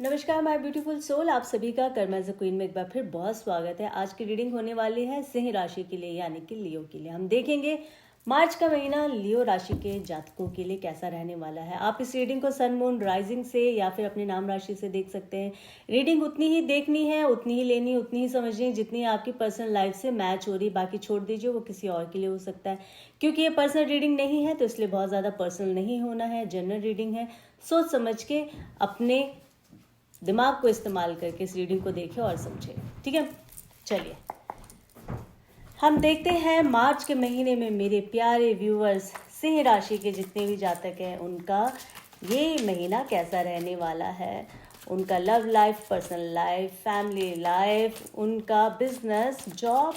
नमस्कार my beautiful soul, आप सभी का कर्म एज अ क्वीन में एक बार फिर बहुत स्वागत है। आज की रीडिंग होने वाली है सिंह राशि के लिए यानी कि लियो के लिए। हम देखेंगे मार्च का महीना लियो राशि के जातकों के लिए कैसा रहने वाला है। आप इस रीडिंग को सन मून राइजिंग से या फिर अपने नाम राशि से देख सकते हैं। रीडिंग उतनी ही देखनी है, उतनी ही लेनी, उतनी ही समझनी जितनी आपकी पर्सनल लाइफ से मैच हो रही। बाकी छोड़ दीजिए, वो किसी और के लिए हो सकता है। क्योंकि ये पर्सनल रीडिंग नहीं है तो इसलिए बहुत ज़्यादा पर्सनल नहीं होना है, जनरल रीडिंग है। सोच समझ के अपने दिमाग को इस्तेमाल करके इस रीडिंग को देखें और समझें। ठीक है, चलिए हम देखते हैं मार्च के महीने में मेरे प्यारे व्यूअर्स सिंह राशि के जितने भी जातक हैं उनका ये महीना कैसा रहने वाला है। उनका love life, personal life, family life, उनका बिजनेस, जॉब,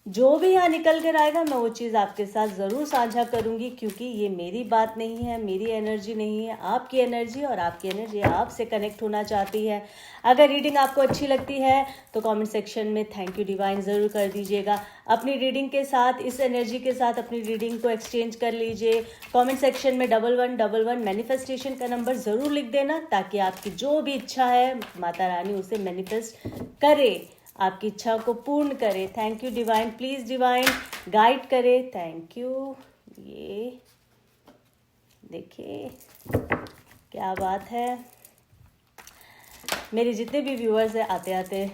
जो भी यहाँ निकल कर आएगा मैं वो चीज़ आपके साथ ज़रूर साझा करूँगी। क्योंकि ये मेरी बात नहीं है, मेरी एनर्जी नहीं है, आपकी एनर्जी, और आपकी एनर्जी आपसे कनेक्ट होना चाहती है। अगर रीडिंग आपको अच्छी लगती है तो कमेंट सेक्शन में थैंक यू डिवाइन ज़रूर कर दीजिएगा। अपनी रीडिंग के साथ, इस एनर्जी के साथ अपनी रीडिंग को एक्सचेंज कर लीजिए। कमेंट सेक्शन में 1111 मैनिफेस्टेशन का नंबर ज़रूर लिख देना ताकि आपकी जो भी इच्छा है माता रानी उसे मैनिफेस्ट करे, आपकी इच्छा को पूर्ण करे। Thank you divine, please divine guide करे। Thank you. ये देखिए क्या बात है। मेरे जितने भी व्यूअर्स हैं आते आते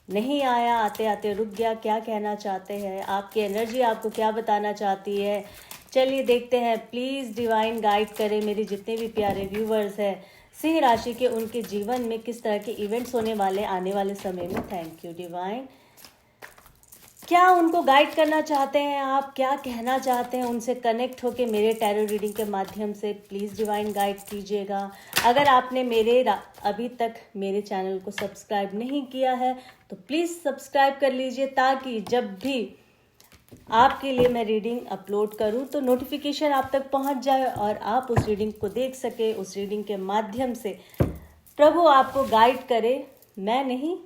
नहीं आया, आते आते रुक गया, क्या कहना चाहते हैं, आपकी एनर्जी आपको क्या बताना चाहती है। चलिए देखते हैं। प्लीज़ डिवाइन गाइड करें मेरे जितने भी प्यारे व्यूअर्स हैं सिंह राशि के, उनके जीवन में किस तरह के इवेंट्स होने वाले आने वाले समय में। Thank you divine. क्या उनको गाइड करना चाहते हैं आप, क्या कहना चाहते हैं, उनसे कनेक्ट होके मेरे टैरो रीडिंग के माध्यम से प्लीज़ डिवाइन गाइड कीजिएगा। अगर आपने अभी तक मेरे चैनल को सब्सक्राइब नहीं किया है तो प्लीज़ सब्सक्राइब कर लीजिए ताकि जब भी आपके लिए मैं रीडिंग अपलोड करूं तो नोटिफिकेशन आप तक पहुंच जाए और आप उस रीडिंग को देख सके। उस रीडिंग के माध्यम से प्रभु आपको गाइड करे, मैं नहीं,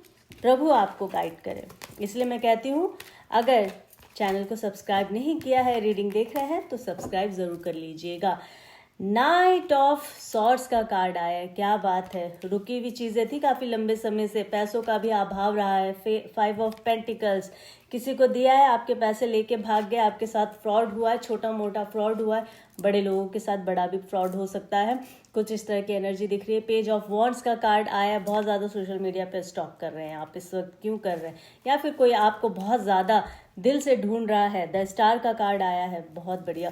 प्रभु आपको गाइड करे। इसलिए मैं कहती हूँ अगर चैनल को सब्सक्राइब नहीं किया है, रीडिंग देख रहे हैं तो सब्सक्राइब ज़रूर कर लीजिएगा। नाइट ऑफ सॉर्ड्स का कार्ड आया है, क्या बात है। रुकी हुई चीज़ें थी काफ़ी लंबे समय से, पैसों का भी अभाव रहा है। 5 ऑफ पेंटिकल्स, किसी को दिया है, आपके पैसे लेके भाग गए, आपके साथ फ्रॉड हुआ है, छोटा मोटा फ्रॉड हुआ है, बड़े लोगों के साथ बड़ा भी फ्रॉड हो सकता है। कुछ इस तरह की एनर्जी दिख रही है। पेज ऑफ वॉन्ड्स का कार्ड आया है, बहुत ज़्यादा सोशल मीडिया पे स्टॉक कर रहे हैं आप इस वक्त, क्यों कर रहे हैं, या फिर कोई आपको बहुत ज़्यादा दिल से ढूंढ रहा है। द स्टार का कार्ड आया है, बहुत बढ़िया।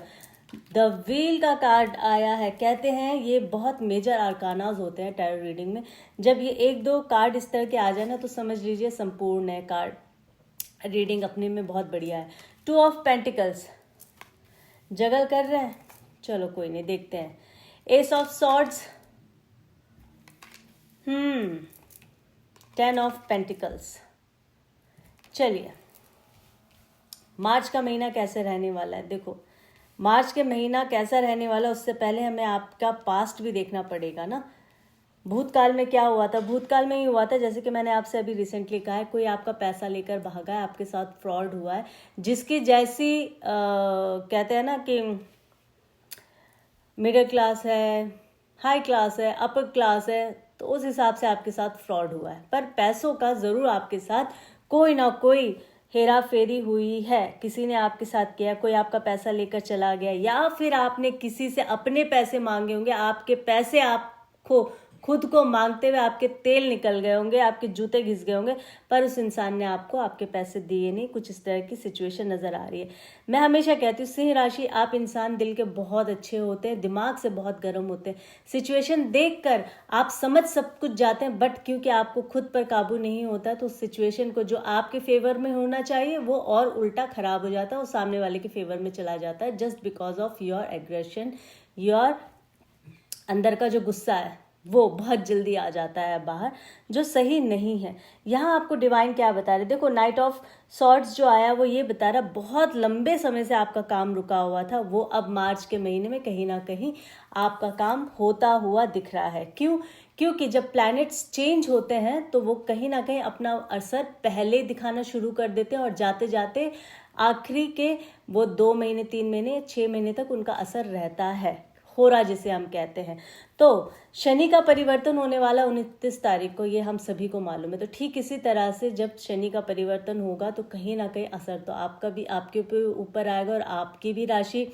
द व्हील का कार्ड आया है। कहते हैं ये बहुत मेजर आर्कानाज होते हैं टैरो रीडिंग में। जब ये एक दो कार्ड इस तरह के आ जाए ना तो समझ लीजिए संपूर्ण है कार्ड। रीडिंग अपने में बहुत बढ़िया है। 2 ऑफ पेंटिकल्स, जगल कर रहे हैं, चलो कोई नहीं, देखते हैं। S of swords, 10 of pentacles. चलिए मार्च का महीना कैसे रहने वाला है। देखो मार्च के महीना कैसा रहने वाला है उससे पहले हमें आपका पास्ट भी देखना पड़ेगा ना। भूतकाल में क्या हुआ था। भूतकाल में ही हुआ था जैसे कि मैंने आपसे अभी रिसेंटली कहा है, कोई आपका पैसा लेकर भागा है, आपके साथ फ्रॉड हुआ है, जिसकी जैसी कहते हैं ना कि मिडिल क्लास है, हाई क्लास है, अपर क्लास है, तो उस हिसाब से आपके साथ फ्रॉड हुआ है। पर पैसों का ज़रूर आपके साथ कोई ना कोई हेरा फेरी हुई है, किसी ने आपके साथ किया, कोई आपका पैसा लेकर चला गया, या फिर आपने किसी से अपने पैसे मांगे होंगे, आपके पैसे आपको खुद को मांगते हुए आपके तेल निकल गए होंगे, आपके जूते घिस गए होंगे, पर उस इंसान ने आपको आपके पैसे दिए नहीं। कुछ इस तरह की सिचुएशन नज़र आ रही है। मैं हमेशा कहती हूँ सिंह राशि, आप इंसान दिल के बहुत अच्छे होते हैं, दिमाग से बहुत गर्म होते हैं। सिचुएशन देखकर आप समझ सब कुछ जाते हैं, बट क्योंकि आपको खुद पर काबू नहीं होता तो उस सिचुएशन को जो आपके फेवर में होना चाहिए वो और उल्टा खराब हो जाता है, वो सामने वाले के फेवर में चला जाता है, just because of your aggression. Your अंदर का जो गुस्सा है वो बहुत जल्दी आ जाता है बाहर, जो सही नहीं है। यहाँ आपको डिवाइन क्या बता रहे, देखो नाइट ऑफ सॉर्ड्स जो आया वो ये बता रहा बहुत लंबे समय से आपका काम रुका हुआ था, वो अब मार्च के महीने में कहीं ना कहीं आपका काम होता हुआ दिख रहा है। क्यों? क्योंकि जब प्लैनेट्स चेंज होते हैं तो वो कहीं ना कहीं अपना असर पहले दिखाना शुरू कर देते हैं और जाते जाते आखिरी के वो 2 महीने, 3 महीने, 6 महीने तक उनका असर रहता है। होरा जिसे हम कहते हैं। तो शनि का परिवर्तन होने वाला 29 तारीख को, ये हम सभी को मालूम है। तो ठीक इसी तरह से जब शनि का परिवर्तन होगा तो कहीं ना कहीं असर तो आपका भी, आपके ऊपर आएगा, और आपकी भी राशि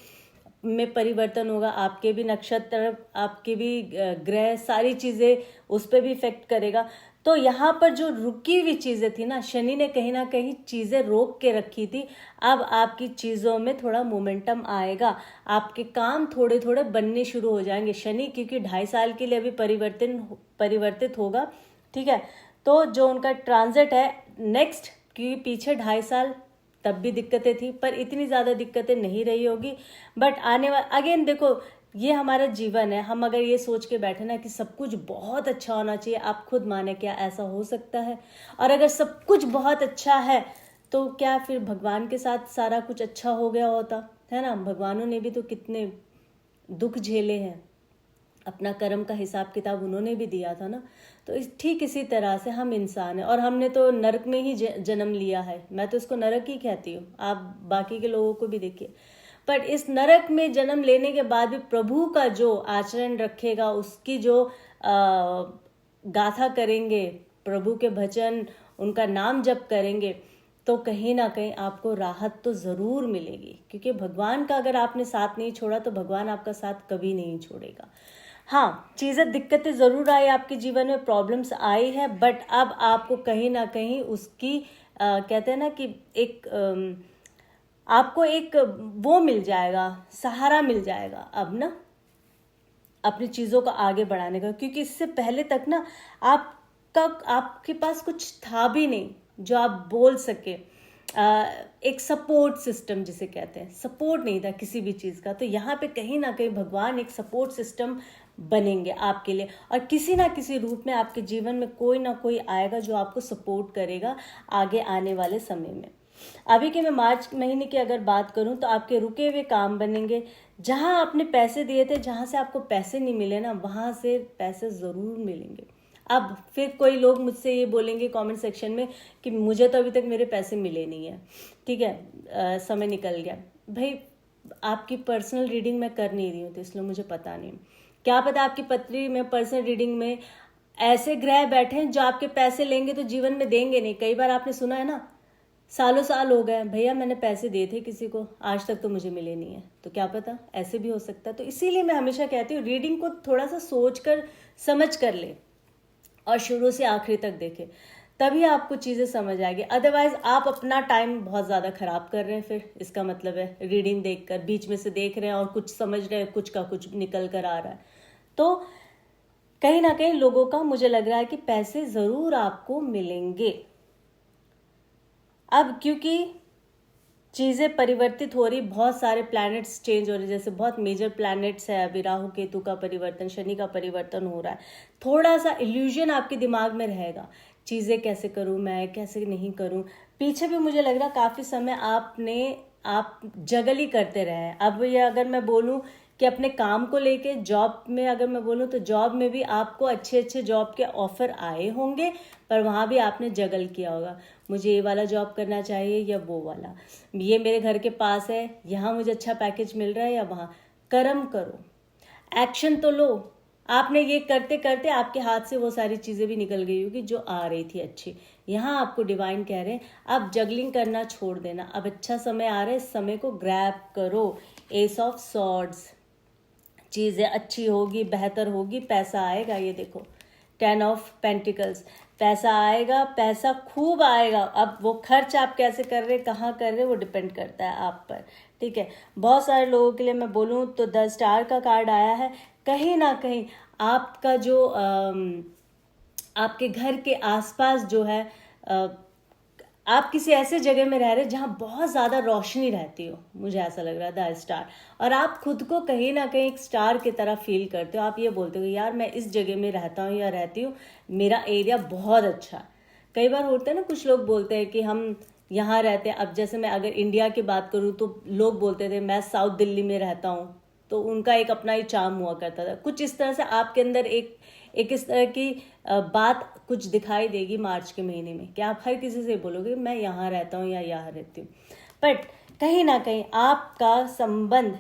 में परिवर्तन होगा, आपके भी नक्षत्र, आपके भी ग्रह, सारी चीज़ें उस पर भी इफेक्ट करेगा। तो यहाँ पर जो रुकी हुई चीज़ें थी ना, शनि ने कहीं ना कहीं चीज़ें रोक के रखी थी, अब आपकी चीज़ों में थोड़ा मोमेंटम आएगा, आपके काम थोड़े थोड़े बनने शुरू हो जाएंगे। शनि क्योंकि 2.5 साल के लिए अभी परिवर्तित होगा, ठीक है। तो जो उनका ट्रांजिट है नेक्स्ट, क्योंकि पीछे 2.5 साल तब भी दिक्कतें थी, पर इतनी ज़्यादा दिक्कतें नहीं रही होगी। बट आने वाला, अगेन देखो, ये हमारा जीवन है। हम अगर ये सोच के बैठे ना कि सब कुछ बहुत अच्छा होना चाहिए, आप खुद माने क्या ऐसा हो सकता है? और अगर सब कुछ बहुत अच्छा है तो क्या फिर भगवान के साथ सारा कुछ अच्छा हो गया होता है ना? भगवानों ने भी तो कितने दुख झेले हैं, अपना कर्म का हिसाब किताब उन्होंने भी दिया था ना। तो ठीक इसी तरह से हम इंसान हैं, और हमने तो नरक में ही जन्म लिया है। मैं तो इसको नरक ही कहती हूँ, आप बाकी के लोगों को भी देखिए। पर इस नरक में जन्म लेने के बाद भी प्रभु का जो आचरण रखेगा, उसकी जो गाथा करेंगे, प्रभु के भजन, उनका नाम जप करेंगे, तो कहीं ना कहीं आपको राहत तो ज़रूर मिलेगी। क्योंकि भगवान का अगर आपने साथ नहीं छोड़ा तो भगवान आपका साथ कभी नहीं छोड़ेगा। हाँ, चीज़ें, दिक्कतें ज़रूर आई आपके जीवन में, प्रॉब्लम्स आई है, बट अब आपको कहीं ना कहीं उसकी कहते हैं ना कि एक आपको एक वो मिल जाएगा, सहारा मिल जाएगा अब ना अपनी चीज़ों को आगे बढ़ाने का। क्योंकि इससे पहले तक ना आपके पास कुछ था भी नहीं जो आप बोल सके। एक सपोर्ट सिस्टम जिसे कहते हैं, सपोर्ट नहीं था किसी भी चीज़ का। तो यहाँ पे कहीं ना कहीं भगवान एक सपोर्ट सिस्टम बनेंगे आपके लिए, और किसी ना किसी रूप में आपके जीवन में कोई ना कोई आएगा जो आपको सपोर्ट करेगा आगे आने वाले समय में। अभी के मैं मार्च महीने की अगर बात करूं तो आपके रुके हुए काम बनेंगे। जहां आपने पैसे दिए थे, जहां से आपको पैसे नहीं मिले ना, वहां से पैसे ज़रूर मिलेंगे। अब फिर कोई लोग मुझसे ये बोलेंगे कमेंट सेक्शन में कि मुझे तो अभी तक मेरे पैसे मिले नहीं है, ठीक है, समय निकल गया। भाई, आपकी पर्सनल रीडिंग मैं कर नहीं रही हूँ, तो इसलिए मुझे पता नहीं। क्या पता आपकी पत्री में, पर्सनल रीडिंग में ऐसे ग्रह बैठे हैं जो आपके पैसे लेंगे तो जीवन में देंगे नहीं। कई बार आपने सुना है ना, सालों साल हो गए भैया मैंने पैसे दिए थे किसी को, आज तक तो मुझे मिले नहीं है। तो क्या पता, ऐसे भी हो सकता है। तो इसीलिए मैं हमेशा कहती हूँ रीडिंग को थोड़ा सा सोच कर समझ कर ले, और शुरू से आखिरी तक देखे, तभी आपको चीज़ें समझ आएगी। अदरवाइज आप अपना टाइम बहुत ज़्यादा खराब कर रहे हैं। फिर इसका मतलब है रीडिंग देखकर बीच में से देख रहे हैं और कुछ समझ रहे हैं, कुछ का कुछ निकल कर आ रहा है। तो कहीं ना कहीं लोगों का मुझे लग रहा है कि पैसे ज़रूर आपको मिलेंगे। अब क्योंकि चीज़ें परिवर्तित हो रही, बहुत सारे प्लैनेट्स चेंज हो रहे, जैसे बहुत मेजर प्लैनेट्स है अभी, राहु केतु का परिवर्तन, शनि का परिवर्तन हो रहा है। थोड़ा सा इल्यूजन आपके दिमाग में रहेगा, चीज़ें कैसे करूं मैं, कैसे नहीं करूं। पीछे भी मुझे लग रहा काफ़ी समय आप जगल ही करते रहे हैं। अब ये अगर मैं बोलूं कि अपने काम को लेके, जॉब में अगर मैं बोलूं तो जॉब में भी आपको अच्छे अच्छे जॉब के ऑफर आए होंगे, पर वहाँ भी आपने जगल किया होगा, मुझे ये वाला जॉब करना चाहिए या वो वाला, ये मेरे घर के पास है, यहाँ मुझे अच्छा पैकेज मिल रहा है, या वहाँ। कर्म करो, एक्शन तो लो। आपने ये करते करते आपके हाथ से वो सारी चीज़ें भी निकल गई होगी जो आ रही थी अच्छी। यहाँ आपको डिवाइन कह रहे हैं अब जगलिंग करना छोड़ देना, अब अच्छा समय आ रहा है, इस समय को ग्रैब करो। एस ऑफ सॉर्ड्स, चीज़ें अच्छी होगी, बेहतर होगी, पैसा आएगा। ये देखो 10 ऑफ पेंटिकल्स, पैसा आएगा, पैसा खूब आएगा। अब वो खर्च आप कैसे कर रहे, कहाँ कर रहे, वो डिपेंड करता है आप पर, ठीक है। बहुत सारे लोगों के लिए मैं बोलूँ तो 10 स्टार का कार्ड आया है। कहीं ना कहीं आपका जो आपके घर के आसपास जो है, आप किसी ऐसे जगह में रह रहे जहाँ बहुत ज़्यादा रोशनी रहती हो, मुझे ऐसा लग रहा है 10 स्टार, और आप खुद को कहीं ना कहीं एक स्टार की तरह फील करते हो। आप ये बोलते हो यार मैं इस जगह में रहता हूँ या रहती हूँ, मेरा एरिया बहुत अच्छा है। कई बार होता है ना, कुछ लोग बोलते हैं कि हम यहाँ रहते हैं। अब जैसे मैं अगर इंडिया की बात करूँ तो लोग बोलते थे मैं साउथ दिल्ली में रहता हूँ, तो उनका एक अपना ही चार्म हुआ करता था। कुछ इस तरह से आपके अंदर एक इस तरह की बात कुछ दिखाई देगी मार्च के महीने में, कि आप हर किसी से बोलोगे मैं यहाँ रहता हूँ या यहाँ रहती हूँ। बट कहीं ना कहीं आपका संबंध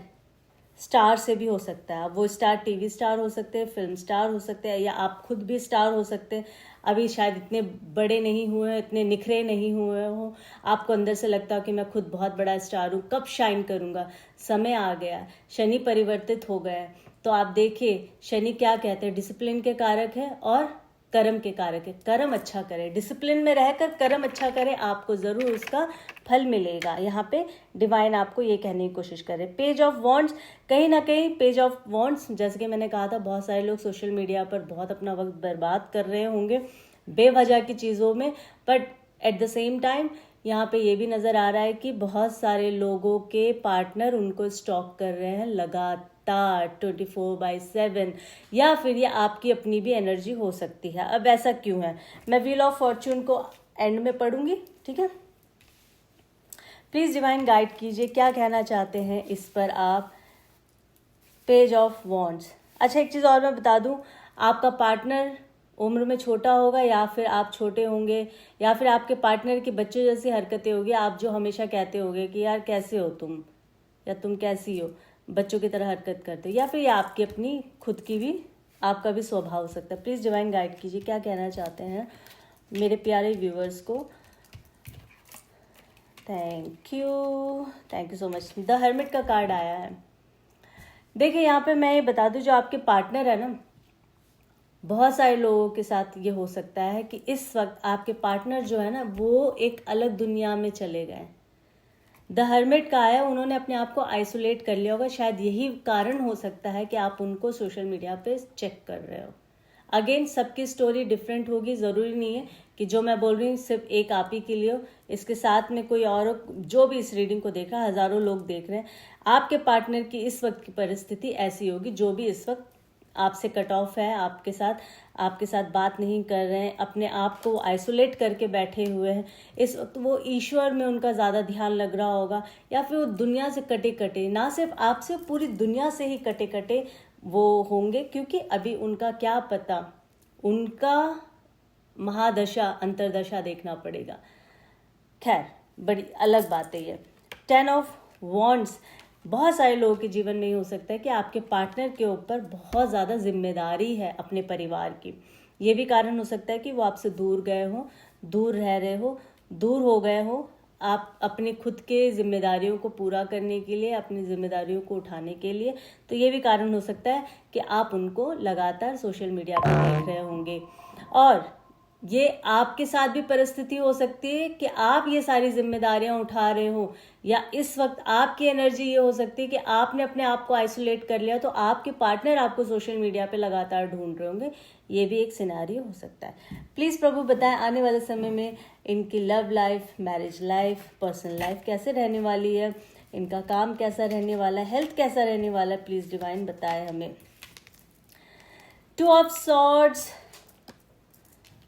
स्टार से भी हो सकता है। अब वो स्टार टीवी स्टार हो सकते हैं, फिल्म स्टार हो सकते हैं, या आप खुद भी स्टार हो सकते हैं। अभी शायद इतने बड़े नहीं हुए हैं, इतने निखरे नहीं हुए हो, आपको अंदर से लगता हो कि मैं खुद बहुत बड़ा स्टार हूँ, कब शाइन करूँगा। समय आ गया, शनि परिवर्तित हो गया है। तो आप देखिए शनि क्या कहते हैं, डिसिप्लिन के कारक है और कर्म के कारक है। कर्म अच्छा करें, डिसिप्लिन में रहकर कर्म अच्छा करें, आपको ज़रूर उसका फल मिलेगा। यहाँ पे डिवाइन आपको ये कहने की कोशिश करे। पेज ऑफ वॉन्ड्स, कहीं ना कहीं पेज ऑफ वॉन्ड्स, जैसे कि मैंने कहा था, बहुत सारे लोग सोशल मीडिया पर बहुत अपना वक्त बर्बाद कर रहे होंगे बेवजह की चीज़ों में, but at the same time यहाँ पे ये भी नज़र आ रहा है कि बहुत सारे लोगों के पार्टनर उनको स्टॉक कर रहे हैं लगातार 24/7, या फिर ये आपकी अपनी भी एनर्जी हो सकती है। अब ऐसा क्यों है, मैं व्हील ऑफ फॉर्च्यून को एंड में पढ़ूंगी, ठीक है। प्लीज़ डिवाइन गाइड कीजिए, क्या कहना चाहते हैं इस पर आप। Page of wands. अच्छा, एक चीज़ और मैं बता दूं, आपका पार्टनर उम्र में छोटा होगा, या फिर आप छोटे होंगे, या फिर आपके पार्टनर की बच्चे जैसी हरकतें होगी। आप जो हमेशा कहते होगे कि यार कैसे हो तुम, या तुम कैसी हो, बच्चों की तरह हरकत करते हो, या फिर ये आपकी अपनी खुद की भी, आपका भी स्वभाव हो सकता है। प्लीज़ डिवाइन गाइड कीजिए, क्या कहना चाहते हैं मेरे प्यारे व्यूवर्स को। Thank you so much. The hermit का कार्ड आया है। देखिए यहाँ पे मैं ये बता दूं, जो आपके पार्टनर है ना, बहुत सारे लोगों के साथ ये हो सकता है कि इस वक्त आपके पार्टनर जो है ना, वो एक अलग दुनिया में चले गए। द हर्मिट का है, उन्होंने अपने आप को आइसोलेट कर लिया होगा। शायद यही कारण हो सकता है कि आप उनको सोशल मीडिया पे चेक कर रहे हो। अगेन सबकी स्टोरी डिफरेंट होगी, ज़रूरी नहीं है कि जो मैं बोल रही हूँ सिर्फ एक आप ही के लिए हो। इसके साथ में कोई और जो भी इस रीडिंग को देख रहा है, हज़ारों लोग देख रहे हैं। आपके पार्टनर की इस वक्त की परिस्थिति ऐसी होगी, जो भी इस वक्त आपसे कट ऑफ है, आपके साथ बात नहीं कर रहे हैं, अपने आप को आइसोलेट करके बैठे हुए हैं। इस वक्त वो ईश्वर में उनका ज़्यादा ध्यान लग रहा होगा, या फिर वो दुनिया से कटे कटे, ना सिर्फ आपसे, पूरी दुनिया से ही कटे कटे वो होंगे। क्योंकि अभी उनका क्या पता, उनका महादशा अंतरदशा देखना पड़ेगा। खैर, बड़ी अलग बात है ये। 10 ऑफ वॉन्ड्स, बहुत सारे लोगों के जीवन में ही हो सकता है कि आपके पार्टनर के ऊपर बहुत ज़्यादा जिम्मेदारी है अपने परिवार की। ये भी कारण हो सकता है कि वो आपसे दूर गए हो, दूर रह रहे हो, दूर हो गए हो। आप अपनी खुद के जिम्मेदारियों को पूरा करने के लिए, अपनी जिम्मेदारियों को उठाने के लिए, तो ये भी कारण हो सकता है कि आप उनको लगातार सोशल मीडिया पर देख रहे होंगे। और ये आपके साथ भी परिस्थिति हो सकती है कि आप ये सारी जिम्मेदारियां उठा रहे हो, या इस वक्त आपकी एनर्जी ये हो सकती है कि आपने अपने आप को आइसोलेट कर लिया, तो आपके पार्टनर आपको सोशल मीडिया पे लगातार ढूंढ रहे होंगे। ये भी एक सिनेरियो हो सकता है। प्लीज़ प्रभु बताएं, आने वाले समय में इनकी love life, marriage life, personal life कैसे रहने वाली है, इनका काम कैसा रहने वाला है, हेल्थ कैसा रहने वाला है। प्लीज़ डिवाइन बताए हमें। 2 of swords,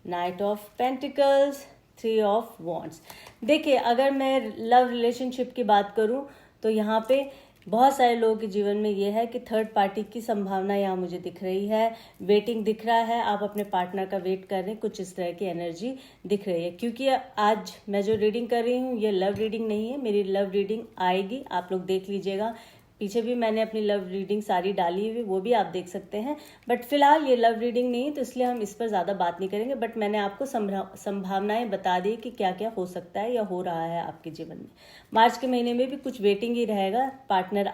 night of pentacles, 3 of wands. देखिए, अगर मैं लव रिलेशनशिप की बात करूं तो यहाँ पे बहुत सारे लोगों के जीवन में ये है कि थर्ड पार्टी की संभावना यहाँ मुझे दिख रही है। वेटिंग दिख रहा है, आप अपने पार्टनर का वेट कर रहे हैं, कुछ इस तरह की एनर्जी दिख रही है। क्योंकि आज मैं जो रीडिंग कर रही हूँ ये लव रीडिंग नहीं है, मेरी लव रीडिंग आएगी, आप लोग देख लीजिएगा। पीछे भी मैंने अपनी लव रीडिंग सारी डाली हुई, वो भी आप देख सकते हैं। बट फिलहाल ये लव रीडिंग नहीं है, तो इसलिए हम इस पर ज़्यादा बात नहीं करेंगे। बट मैंने आपको संभावनाएं बता दी कि क्या क्या हो सकता है या हो रहा है आपके जीवन में। मार्च के महीने में भी कुछ वेटिंग ही रहेगा। पार्टनर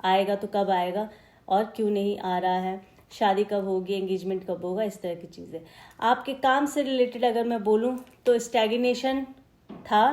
आएगा तो कब आएगा और क्यों नहीं आ रहा है, शादी कब होगी, एंगेजमेंट कब होगा, इस तरह की चीज़ें। आपके काम से रिलेटेड अगर मैं बोलूँ तो स्टैग्नेशन था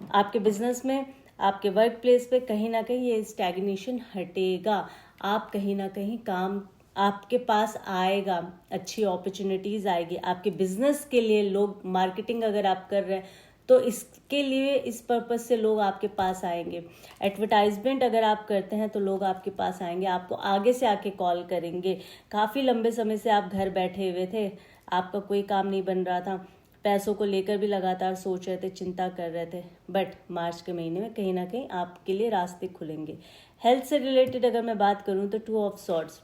आपके बिजनेस में, आपके वर्क प्लेस पे। कहीं ना कहीं ये स्टैग्नेशन हटेगा, आप कहीं ना कहीं काम आपके पास आएगा, अच्छी अपॉर्चुनिटीज़ आएगी आपके बिजनेस के लिए। लोग मार्केटिंग अगर आप कर रहे हैं तो इसके लिए, इस पर्पस से लोग आपके पास आएंगे। एडवर्टाइजमेंट अगर आप करते हैं तो लोग आपके पास आएंगे, आपको आगे से आके कॉल करेंगे। काफ़ी लंबे समय से आप घर बैठे हुए थे, आपका कोई काम नहीं बन रहा था, पैसों को लेकर भी लगातार सोच रहे थे, चिंता कर रहे थे, बट मार्च के महीने में कहीं ना कहीं आपके लिए रास्ते खुलेंगे। हेल्थ से रिलेटेड अगर मैं बात करूं तो 2 ऑफ सॉर्ड्स,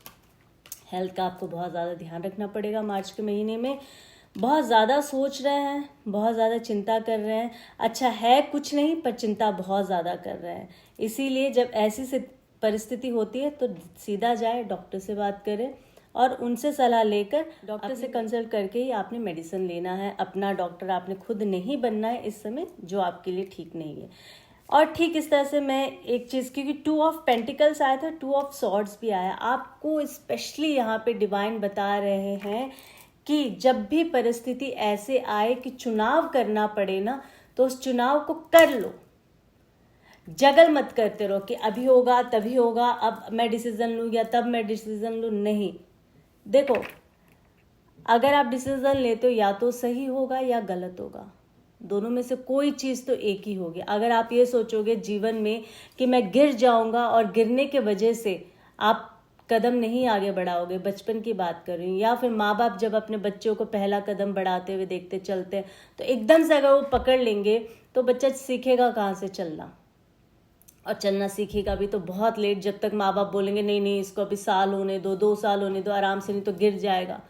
हेल्थ का आपको बहुत ज़्यादा ध्यान रखना पड़ेगा मार्च के महीने में। बहुत ज़्यादा सोच रहे हैं, बहुत ज़्यादा चिंता कर रहे हैं। अच्छा है कुछ नहीं, पर चिंता बहुत ज़्यादा कर रहे हैं। इसीलिए जब ऐसी परिस्थिति होती है तो सीधा जाए, डॉक्टर से बात करें और उनसे सलाह लेकर डॉक्टर से कंसल्ट करके ही आपने मेडिसिन लेना है। अपना डॉक्टर आपने खुद नहीं बनना है इस समय, जो आपके लिए ठीक नहीं है। और ठीक इस तरह से मैं एक चीज़, क्योंकि 2 ऑफ पेंटिकल्स आया था, 2 ऑफ सॉर्ड्स भी आया, आपको स्पेशली यहाँ पे डिवाइन बता रहे हैं कि जब भी परिस्थिति ऐसे आए कि चुनाव करना पड़े ना, तो उस चुनाव को कर लो। जगल मत करते रहो कि अभी होगा तभी होगा, अब मैं डिसीजन लूँ या तब मैं डिसीजन लूँ। नहीं, देखो अगर आप डिसीजन लेते हो या तो सही होगा या गलत होगा, दोनों में से कोई चीज़ तो एक ही होगी। अगर आप ये सोचोगे जीवन में कि मैं गिर जाऊंगा और गिरने के वजह से आप कदम नहीं आगे बढ़ाओगे, बचपन की बात कर रही हूँ, या फिर माँ बाप जब अपने बच्चों को पहला कदम बढ़ाते हुए देखते चलते हैं तो एकदम से अगर वो पकड़ लेंगे तो बच्चा सीखेगा कहाँ से चलना, और चलना सीखेगा भी तो बहुत लेट, जब तक माँ बाप बोलेंगे नहीं नहीं इसको अभी साल होने दो, 2 साल होने दो आराम से, नहीं तो गिर जाएगा।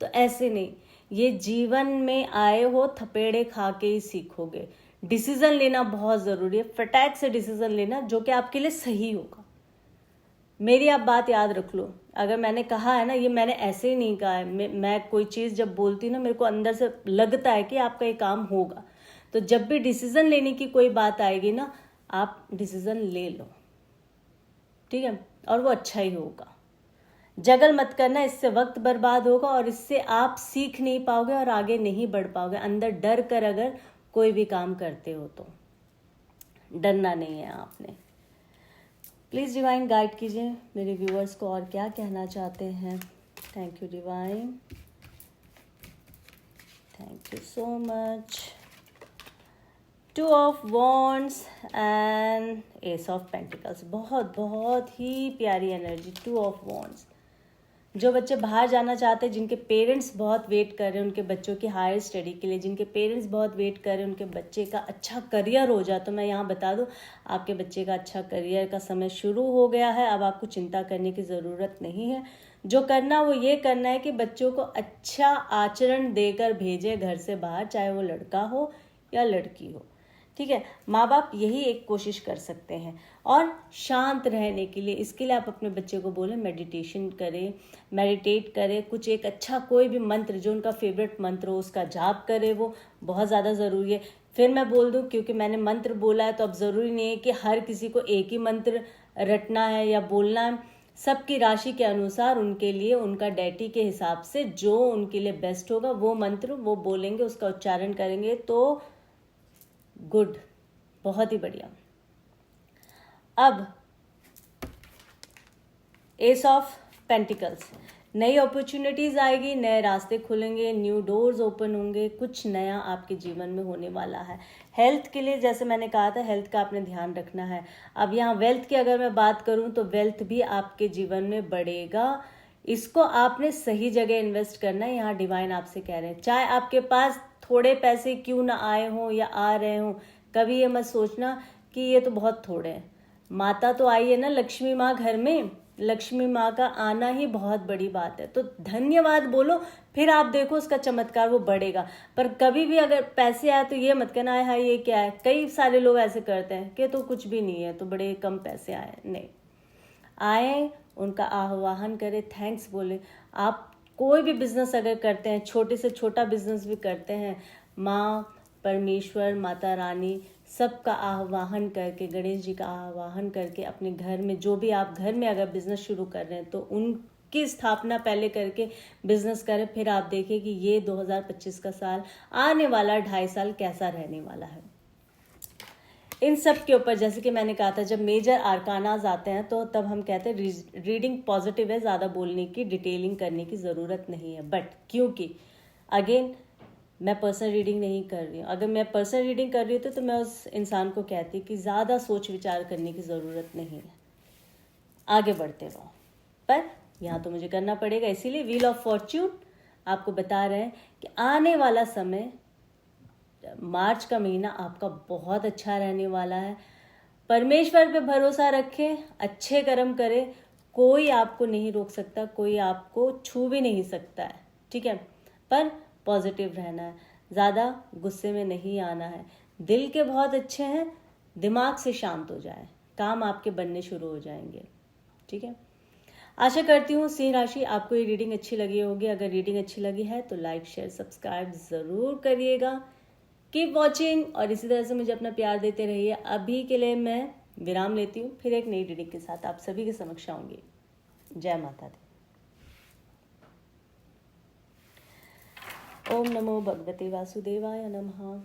तो ऐसे नहीं, ये जीवन में आए हो थपेड़े खा के ही सीखोगे। डिसीजन लेना बहुत ज़रूरी है, फटाक से डिसीजन लेना जो कि आपके लिए सही होगा। मेरी आप बात याद रख लो, अगर मैंने कहा है ना, ये मैंने ऐसे ही नहीं कहा है, मैं कोई चीज़ जब बोलती हूँ ना, मेरे को अंदर से लगता है कि आपका ये काम होगा। तो जब भी डिसीजन लेने की कोई बात आएगी ना, आप डिसीजन ले लो, ठीक है, और वो अच्छा ही होगा। जगल मत करना, इससे वक्त बर्बाद होगा और इससे आप सीख नहीं पाओगे और आगे नहीं बढ़ पाओगे। अंदर डर कर अगर कोई भी काम करते हो तो डरना नहीं है आपने। प्लीज़ डिवाइन गाइड कीजिए मेरे व्यूअर्स को और क्या कहना चाहते हैं। Thank you divine, thank you so much. 2 of wands and S of pentacles, बहुत बहुत ही प्यारी एनर्जी। 2 ऑफ वॉन्ड्स, जो बच्चे बाहर जाना चाहते हैं, जिनके पेरेंट्स बहुत वेट कर रहे हैं उनके बच्चों की हायर स्टडी के लिए, जिनके पेरेंट्स बहुत वेट कर रहे हैं उनके बच्चे का अच्छा करियर हो जाए, तो मैं यहाँ बता दूँ आपके बच्चे का अच्छा करियर का समय शुरू हो गया है। अब आपको चिंता करने की ज़रूरत नहीं है। जो करना वो ये करना है कि बच्चों को अच्छा आचरण देकर भेजे घर से बाहर, चाहे वो लड़का हो या लड़की हो, ठीक है। माँ बाप यही एक कोशिश कर सकते हैं। और शांत रहने के लिए, इसके लिए आप अपने बच्चे को बोलें मेडिटेशन करे, मेडिटेट करे, कुछ एक अच्छा कोई भी मंत्र जो उनका फेवरेट मंत्र हो उसका जाप करे, वो बहुत ज़्यादा ज़रूरी है। फिर मैं बोल दूं, क्योंकि मैंने मंत्र बोला है तो अब ज़रूरी नहीं है कि हर किसी को एक ही मंत्र रटना है या बोलना है। सबकी राशि के अनुसार उनके लिए, उनका डेटी के हिसाब से जो उनके लिए बेस्ट होगा वो मंत्र वो बोलेंगे, उसका उच्चारण करेंगे तो गुड, बहुत ही बढ़िया। अब एस ऑफ पेंटिकल्स, नई अपॉर्चुनिटीज आएगी, नए रास्ते खुलेंगे, न्यू डोर्स ओपन होंगे, कुछ नया आपके जीवन में होने वाला है। हेल्थ के लिए जैसे मैंने कहा था, हेल्थ का आपने ध्यान रखना है। अब यहाँ वेल्थ की अगर मैं बात करूँ तो वेल्थ भी आपके जीवन में बढ़ेगा, इसको आपने सही जगह इन्वेस्ट करना है। यहाँ डिवाइन आपसे कह रहे हैं, चाहे आपके पास थोड़े पैसे क्यों ना आए हों या आ रहे हों, कभी ये मत सोचना कि ये तो बहुत थोड़े हैं। माता तो आई है ना, लक्ष्मी माँ घर में, लक्ष्मी माँ का आना ही बहुत बड़ी बात है। तो धन्यवाद बोलो, फिर आप देखो उसका चमत्कार वो बढ़ेगा। पर कभी भी अगर पैसे आए तो ये मत कहना है हाय ये क्या है। कई सारे लोग ऐसे करते हैं कि तो कुछ भी नहीं है, तो बड़े कम पैसे आए। नहीं, आए उनका आह्वान करें, थैंक्स बोले। आप कोई भी बिजनेस अगर करते हैं, छोटे से छोटा बिजनेस भी करते हैं, माँ परमेश्वर, माता रानी सबका आह्वान करके, गणेश जी का आह्वान करके अपने घर में, जो भी आप घर में अगर बिजनेस शुरू कर रहे हैं तो उनकी स्थापना पहले करके बिजनेस करें। फिर आप देखें कि ये 2025 का साल, आने वाला 2.5 साल कैसा रहने वाला है। इन सब के ऊपर, जैसे कि मैंने कहा था, जब मेजर आर्कानाज आते हैं तो तब हम कहते हैं रीडिंग पॉजिटिव है, ज़्यादा बोलने की, डिटेलिंग करने की ज़रूरत नहीं है। बट क्योंकि अगेन मैं पर्सनल रीडिंग नहीं कर रही हूँ, अगर मैं पर्सनल रीडिंग कर रही होती तो मैं उस इंसान को कहती कि ज़्यादा सोच विचार करने की ज़रूरत नहीं है, आगे बढ़ते रहो। पर यहाँ तो मुझे करना पड़ेगा, इसीलिए व्हील ऑफ फॉर्च्यून आपको बता रहे हैं कि आने वाला समय, मार्च का महीना आपका बहुत अच्छा रहने वाला है। परमेश्वर पे भरोसा रखें, अच्छे कर्म करें, कोई आपको नहीं रोक सकता, कोई आपको छू भी नहीं सकता है, ठीक है। पर पॉजिटिव रहना है, ज़्यादा गुस्से में नहीं आना है। दिल के बहुत अच्छे हैं, दिमाग से शांत हो जाए, काम आपके बनने शुरू हो जाएंगे। ठीक है, आशा करती हूँ सिंह राशि आपको ये रीडिंग अच्छी लगी होगी। अगर रीडिंग अच्छी लगी है तो लाइक शेयर सब्सक्राइब ज़रूर करिएगा। कीप वॉचिंग और इसी तरह से मुझे अपना प्यार देते रहिए। अभी के लिए मैं विराम लेती हूँ, फिर एक नई रीडिंग के साथ आप सभी के समक्ष आऊँगी। जय माता दी। ओम नमो भगवते वासुदेवाय नमः।